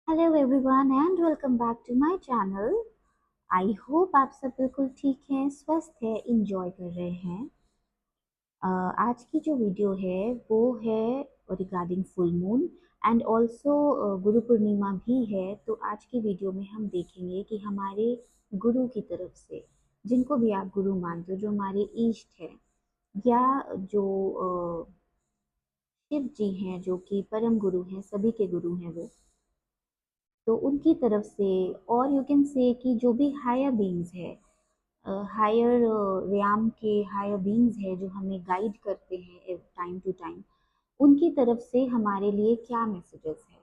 Hello everyone and welcome back to my channel. I hope आप सब बिल्कुल ठीक हैं, स्वस्थ हैं, इंजॉय कर रहे हैं। आज की जो वीडियो है वो है regarding full moon and also Guru Purnima भी है। तो आज की वीडियो में हम देखेंगे कि हमारे गुरु की तरफ से, जिनको भी आप गुरु मानते हो, जो हमारे इष्ट है या जो शिव जी हैं, जो कि परम गुरु हैं, सभी के गुरु हैं वो, तो उनकी तरफ से, और यू कैन से कि जो भी हायर बीइंग्स है, हायर रियाम के हायर बीइंग्स है जो हमें गाइड करते हैं टाइम टू टाइम, उनकी तरफ से हमारे लिए क्या मैसेजेस है,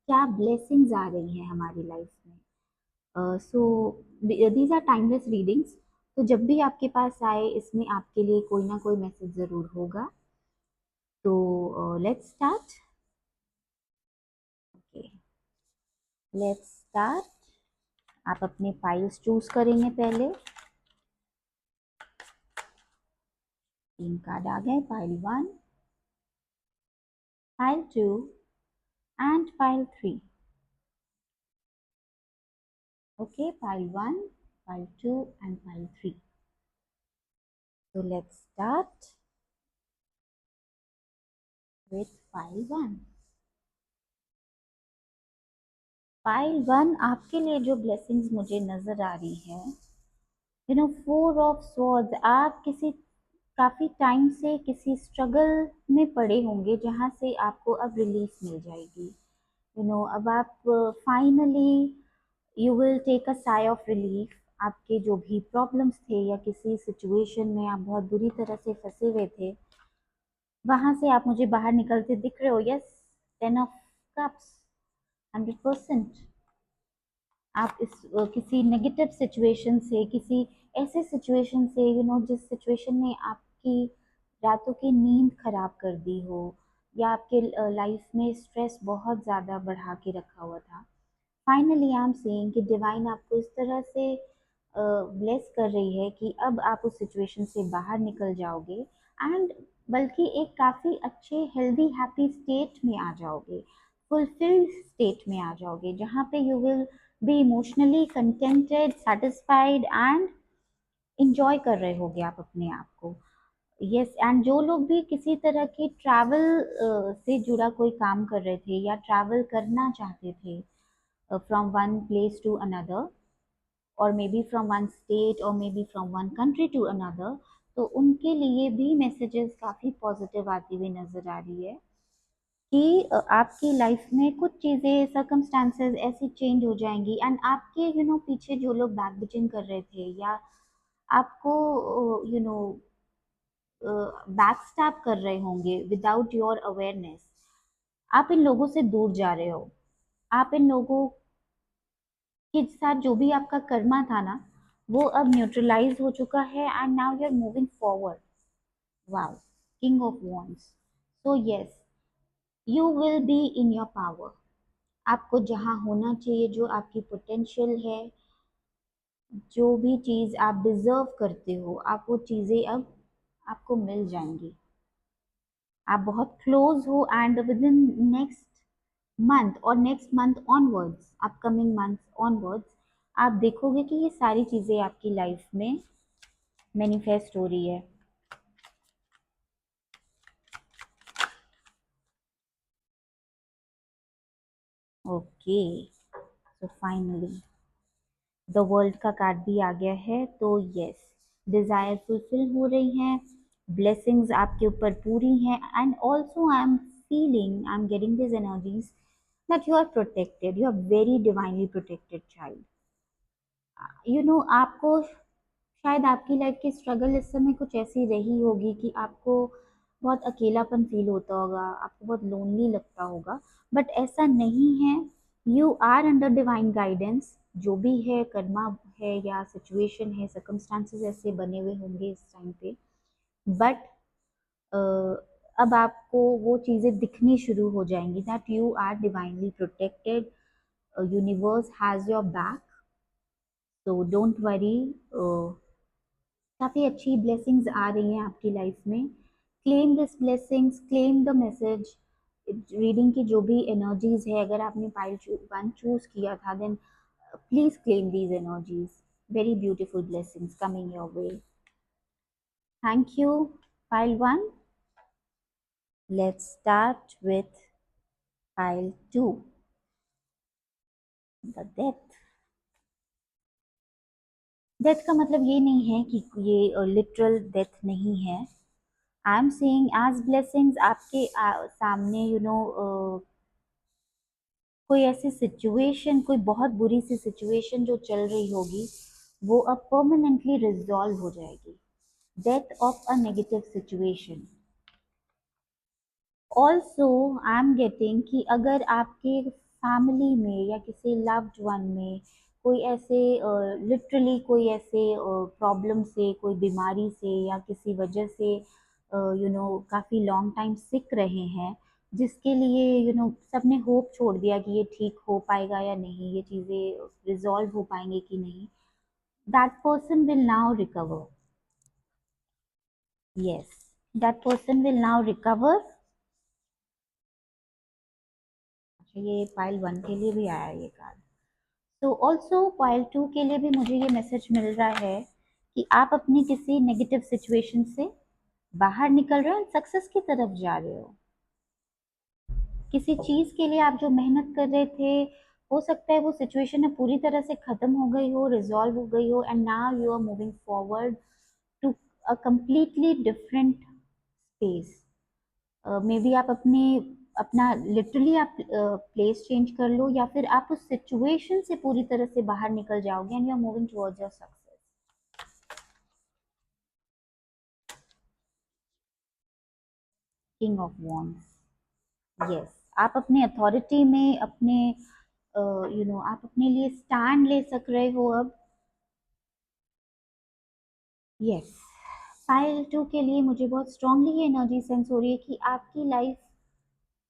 क्या ब्लेसिंग्स आ रही हैं हमारी लाइफ में। So these are timeless readings. तो जब भी आपके पास आए, इसमें आपके लिए कोई ना कोई मैसेज ज़रूर होगा। तो let's start. Okay, let's start. आप अपने फाइल्स चूज करेंगे पहले। 3 कार्ड आ गए, file 1, file 2 and file 3। Okay, file 1, file 2 and file 3। So let's start with file 1. File 1 आपके लिए जो ब्लेसिंग्स मुझे नजर आ रही है, 4 ऑफ स्वॉर्ड्स। आप किसी काफी टाइम से किसी स्ट्रगल में पड़े होंगे, जहां से आपको अब रिलीफ मिल जाएगी। अब आप finally you will take a sigh of relief. आपके जो भी प्रॉब्लम्स थे या किसी सिचुएशन में आप बहुत बुरी तरह से फंसे हुए थे, वहां से आप मुझे बाहर निकलते दिख रहे हो। Yes, 10 of cups, 100%। आप इस किसी नेगेटिव सिचुएशन से, किसी ऐसे सिचुएशन से, जिस सिचुएशन ने आपकी रातों की नींद खराब कर दी हो, या आपके लाइफ में स्ट्रेस बहुत ज़्यादा बढ़ा के रखा हुआ था। फाइनली आई एम सेइंग कि डिवाइन आपको इस तरह से ब्लेस कर रही है कि अब आप उस सिचुएशन से बाहर निकल जाओगे, एंड बल्कि एक काफ़ी अच्छे हेल्दी हैप्पी स्टेट में आ जाओगे, फुलफिल्ड स्टेट में आ जाओगे, जहाँ पे you will B emotionally contented, satisfied and enjoy कर रहे होगे आप अपने आप को। यस, एंड जो लोग भी किसी तरह की ट्रैवल से जुड़ा कोई काम कर रहे थे या ट्रैवल करना चाहते थे from one place to another, or maybe from one state, or maybe from one country to another, तो उनके लिए भी मैसेजेस काफ़ी पॉजिटिव आती हुई नज़र आ रही है कि आपकी लाइफ में कुछ चीज़ें, सर्कमस्टांसेस ऐसी चेंज हो जाएंगी, एंड आपके पीछे जो लोग बैक बिचिंग कर रहे थे या आपको बैक स्टैप कर रहे होंगे विदाउट योर अवेयरनेस, आप इन लोगों से दूर जा रहे हो। आप इन लोगों के साथ जो भी आपका कर्मा था ना, वो अब न्यूट्रलाइज हो चुका है, and now you are moving forward. Wow, king of wands. So yes, you will be in your power. आपको जहाँ होना चाहिए, जो आपकी पोटेंशियल है, जो भी चीज़ आप डिजर्व करते हो, आप वो चीज़ें अब आपको मिल जाएंगी। आप बहुत क्लोज हो, and within next month और next month onwards, upcoming month onwards, आप देखोगे कि ये सारी चीज़ें आपकी लाइफ में मैनिफेस्ट हो रही है। Okay, so finally the world का कार्ड भी आ गया है। तो यस, डिज़ायर फुलफिल हो रही हैं, ब्लेसिंग्स आपके ऊपर पूरी हैं, and also I am feeling, I am getting this energies that you are protected, you are very divinely protected child. आपको शायद आपकी लाइफ की स्ट्रगल इस समय कुछ ऐसी रही होगी कि आपको बहुत अकेलापन फील होता होगा, आपको बहुत लोनली लगता होगा, बट ऐसा नहीं है। You are under divine guidance. जो भी है, कर्मा है या सिचुएशन है, सर्कमस्टांसेस ऐसे बने हुए होंगे इस टाइम पे, बट अब आपको वो चीज़ें दिखनी शुरू हो जाएंगी that you are divinely protected, universe has your back. तो डोंट वरी, काफ़ी अच्छी ब्लेसिंग्स आ रही हैं आपकी लाइफ में। Claim this blessings, claim the message, reading की जो भी एनर्जीज है, अगर आपने पाइल वन चूज किया था, then please claim these energies. Very beautiful blessings coming your way. Thank you, pile one. Let's start with pile two, the death. Death का मतलब ये नहीं है कि ये लिटरल डेथ नहीं है. I am saying as blessings आपके सामने कोई ऐसी सिचुएशन, कोई बहुत बुरी सी सिचुएशन जो चल रही होगी, वो अब परमानेंटली रिजॉल्व हो जाएगी. Death of a negative situation. Also I am getting कि अगर आपके फैमिली में या किसी लव्ड वन में कोई ऐसे लिटरली कोई ऐसे प्रॉब्लम से, कोई बीमारी से या किसी वजह से काफ़ी लॉन्ग टाइम सिक रहे हैं, जिसके लिए सबने होप छोड़ दिया कि ये ठीक हो पाएगा या नहीं, ये चीज़ें रिजॉल्व हो पाएंगे कि नहीं, that person will now recover. Yes, that person will now recover. ये पाइल वन के लिए भी आया ये कार्ड. तो ऑल्सो पाइल टू के लिए भी मुझे ये मैसेज मिल रहा है कि आप अपनी किसी नेगेटिव सिचुएशन से बाहर निकल रहे हो, सक्सेस की तरफ जा रहे हो. किसी चीज़ के लिए आप जो मेहनत कर रहे थे, हो सकता है वो सिचुएशन अब पूरी तरह से ख़त्म हो गई हो, रिजॉल्व हो गई हो, and now you are moving forward to a completely different space. Maybe आप अपना लिटरली आप प्लेस चेंज कर लो, या फिर आप उस सिचुएशन से पूरी तरह से बाहर निकल जाओगे and you are moving towards your success. King of wands. Yes, आप अपने अथॉरिटी में अपने आप अपने लिए स्टैंड ले सक रहे हो अब. यस, पाइल टू के लिए मुझे बहुत स्ट्रांगली ये एनर्जी सेंस हो रही है कि आपकी लाइफ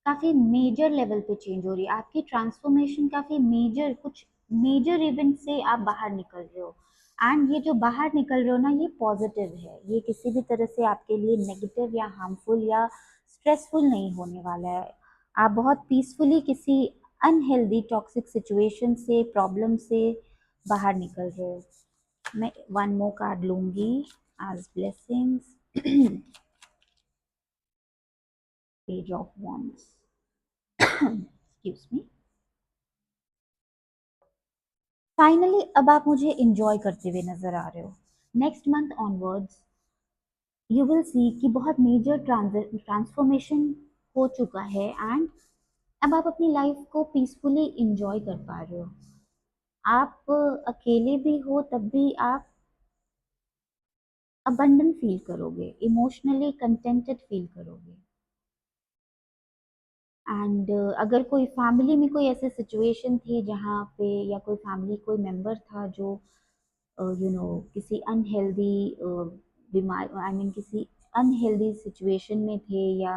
काफ़ी मेजर लेवल पे चेंज हो रही है, आपकी ट्रांसफॉर्मेशन काफ़ी मेजर, कुछ मेजर इवेंट से आप बाहर निकल रहे हो. एंड ये जो बाहर निकल रहे हो ना, ये पॉजिटिव है, ये किसी भी तरह से आपके लिए नेगेटिव या हार्मफुल या स्ट्रेसफुल नहीं होने वाला है. आप बहुत पीसफुली किसी अनहेल्दी टॉक्सिक सिचुएशन से, प्रॉब्लम से बाहर निकल रहे हो. मैं वन मोर कार्ड लूंगी as blessings. Page of wands. Excuse me. Finally अब आप मुझे इंजॉय करते हुए नजर आ रहे हो. Next month onwards you will see कि बहुत मेजर ट्रांसफॉर्मेशन हो चुका है, एंड अब आप अपनी लाइफ को पीसफुली इंजॉय कर पा रहे हो. आप अकेले भी हो तब भी आप अबंडन फील करोगे, इमोशनली कंटेंटेड फील करोगे. एंड अगर कोई फैमिली में कोई ऐसी सिचुएशन थी जहाँ पे, या कोई फैमिली कोई मेंबर था जो किसी अनहेल्दी बीमार, आई मीन किसी अनहेल्दी सिचुएशन में थे, या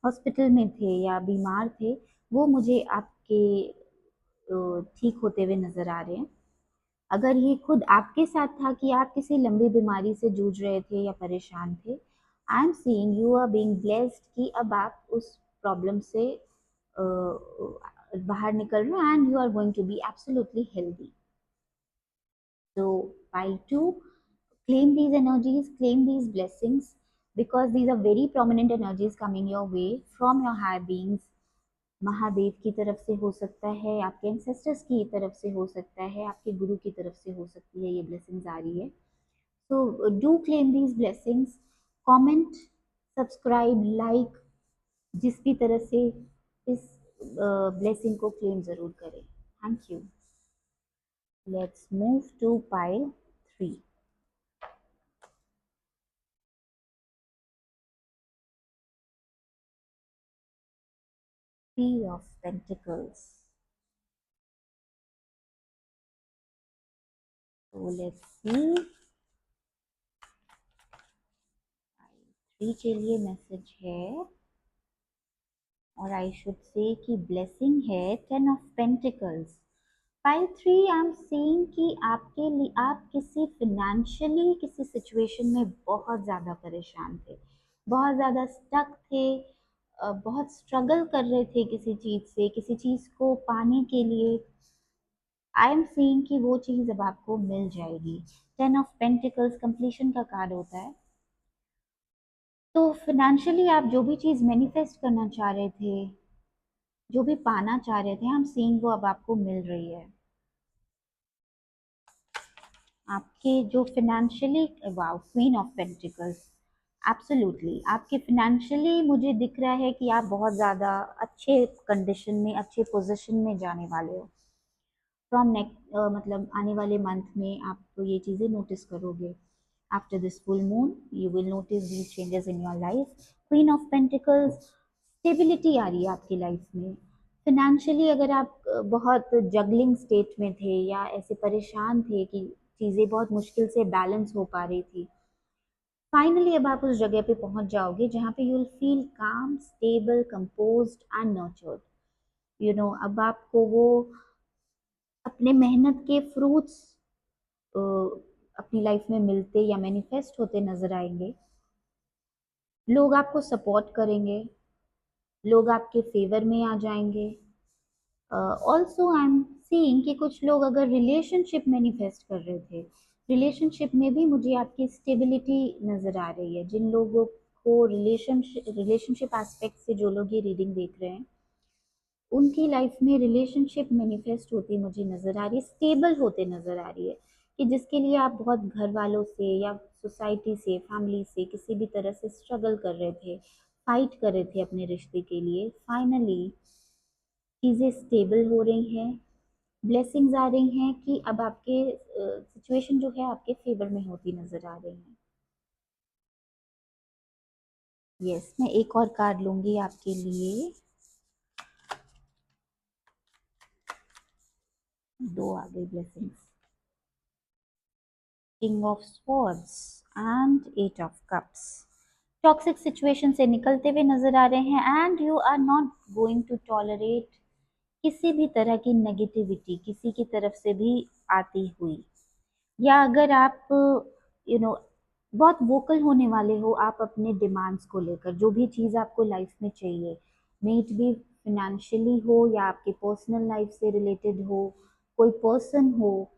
हॉस्पिटल में थे, या बीमार थे, वो मुझे आपके ठीक होते हुए नज़र आ रहे हैं. अगर ये खुद आपके साथ था कि आप किसी लंबी बीमारी से जूझ रहे थे या परेशान थे, I am seeing you are being blessed कि अब आप उस प्रॉब्लम से बाहर निकल रहे हो, and you are going to be absolutely healthy. So, pile two, claim these energies, claim these blessings, because these are very prominent energies coming your way from your higher beings. Mahadev की तरफ से हो सकता है, आपके एंसेस्टर्स की तरफ से हो सकता है, आपके गुरु की तरफ से हो सकती है, ये ब्लेसिंग्स आ रही है. So do claim these blessings. Comment, subscribe, like, जिस भी तरह से इस ब्लेसिंग को क्लेम ज़रूर करें. Thank you. Let's move to pile 3. Three of Pentacles. So let's see. Pile 3 के लिए मैसेज है, और आई शुड से कि ब्लेसिंग है 10 of pentacles. Pile 3 I am saying कि आपके लिए, आप किसी फिनेंशियली किसी सिचुएशन में बहुत ज़्यादा परेशान थे, बहुत ज़्यादा स्टक थे, बहुत स्ट्रगल कर रहे थे किसी चीज़ से, किसी चीज़ को पाने के लिए, आई एम सीइंग कि वो चीज़ अब आपको मिल जाएगी। 10 ऑफ पेंटिकल्स कंप्लीशन का कार्ड होता है। तो फाइनेंशियली आप जो भी चीज़ मैनिफेस्ट करना चाह रहे थे, जो भी पाना चाह रहे थे, आई एम सीइंग वो अब आपको मिल रही है। आपके जो financially, wow, queen of pentacles, absolutely आपके फाइनेंशियली मुझे दिख रहा है कि आप बहुत ज़्यादा अच्छे कंडीशन में, अच्छे पोजीशन में जाने वाले हो। फ्रॉम नेक्स्ट मतलब आने वाले मंथ में आप तो ये चीज़ें नोटिस करोगे। After this full moon you will notice these changes in your life. Queen of pentacles, stability आ रही है आपकी लाइफ में। फिनेंशियली अगर आप बहुत जगलिंग स्टेट में थे या ऐसे परेशान थे कि चीज़ें बहुत मुश्किल से बैलेंस हो पा रही थी, फाइनली अब आप उस जगह पे पहुंच जाओगे जहाँ पे यू विल फील काम, स्टेबल, कंपोज्ड एंड नर्चर्ड। अब आपको वो अपने मेहनत के फ्रूट्स अपनी लाइफ में मिलते या मैनिफेस्ट होते नजर आएंगे। लोग आपको सपोर्ट करेंगे, लोग आपके फेवर में आ जाएंगे। ऑल्सो आई एम सीइंग कि कुछ लोग अगर रिलेशनशिप मैनिफेस्ट कर रहे थे, रिलेशनशिप में भी मुझे आपकी स्टेबिलिटी नज़र आ रही है। जिन लोगों को रिलेशनशिप एस्पेक्ट से जो लोग ये रीडिंग देख रहे हैं, उनकी लाइफ में रिलेशनशिप मैनिफेस्ट होती मुझे नज़र आ रही है, स्टेबल होते नज़र आ रही है। कि जिसके लिए आप बहुत घर वालों से या सोसाइटी से, फैमिली से किसी भी तरह से स्ट्रगल कर रहे थे, फाइट कर रहे थे अपने रिश्ते के लिए, फाइनली चीज़ें स्टेबल हो रही हैं। ब्लेसिंग्स आ रही हैं कि अब आपके सिचुएशन जो है आपके फेवर में होती नज़र आ रही हैं। यस, मैं एक और कार्ड लूँगी आपके लिए। दो आ गई blessings, king of swords and eight of cups. Toxic situation से निकलते हुए नजर आ रहे हैं and you are not going to tolerate किसी भी तरह की नेगेटिविटी किसी की तरफ से भी आती हुई। या अगर आप बहुत वोकल होने वाले हो आप अपने डिमांड्स को लेकर, जो भी चीज़ आपको लाइफ में चाहिए, मे इट बी फिनेंशियली हो या आपके पर्सनल लाइफ से रिलेटेड हो, कोई पर्सन हो,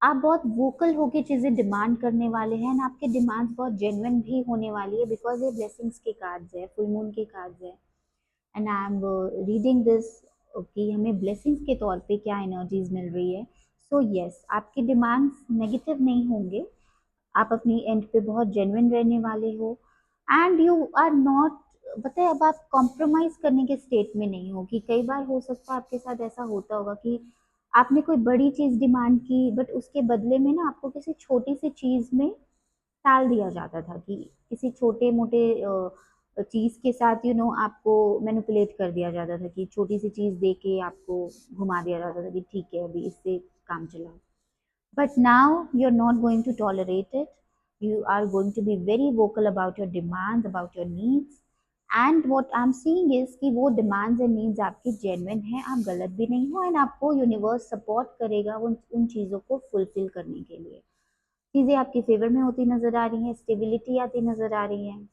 आप बहुत वोकल होके चीज़ें डिमांड करने वाले हैं। एंड आपके डिमांड्स बहुत जेन्युइन भी होने वाली है, बिकॉज ये ब्लेसिंग्स के कार्ड्स है, फुल मून के कार्ड्स है। And I am reading this कि हमें ब्लेसिंग्स के तौर पे क्या एनर्जीज मिल रही है। सो यस, आपके डिमांड्स नेगेटिव नहीं होंगे, आप अपनी एंड पे बहुत जेन्युइन रहने वाले हो। एंड यू आर नॉट, पता है, अब आप कॉम्प्रोमाइज करने के स्टेट में नहीं हो। कि कई बार हो सकता है आपके साथ ऐसा होता होगा कि आपने कोई बड़ी चीज डिमांड की, बट उसके बदले में ना आपको किसी छोटी सी चीज में टाल दिया जाता था। कि किसी छोटे मोटे चीज के साथ आपको मैनिपुलेट कर दिया जाता था, कि छोटी सी चीज दे के आपको घुमा दिया जाता था कि ठीक है अभी इससे काम चलाओ। But now you're not going to tolerate it. You are going to be very vocal about your demands, about your needs. And what I'm seeing is कि वो demands and needs आपकी genuine हैं, आप गलत भी नहीं हो, and आपको यूनिवर्स सपोर्ट करेगा उन चीज़ों को फुलफिल करने के लिए। चीज़ें आपके फेवर में होती नज़र आ रही हैं, स्टेबिलिटी आती नज़र आ रही है।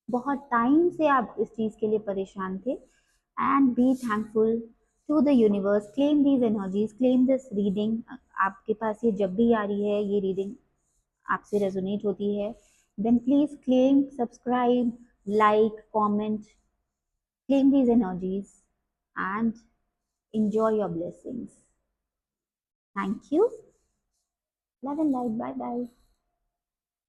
बहुत टाइम से आप इस चीज़ के लिए परेशान थे। And be thankful to the universe, claim these energies, claim this reading. आपके पास ये जब भी आ रही है, ये रीडिंग आपसे रेजोनेट होती है, then please claim, subscribe, like, comment, claim these energies and enjoy your blessings. Thank you. Love and light. Bye bye.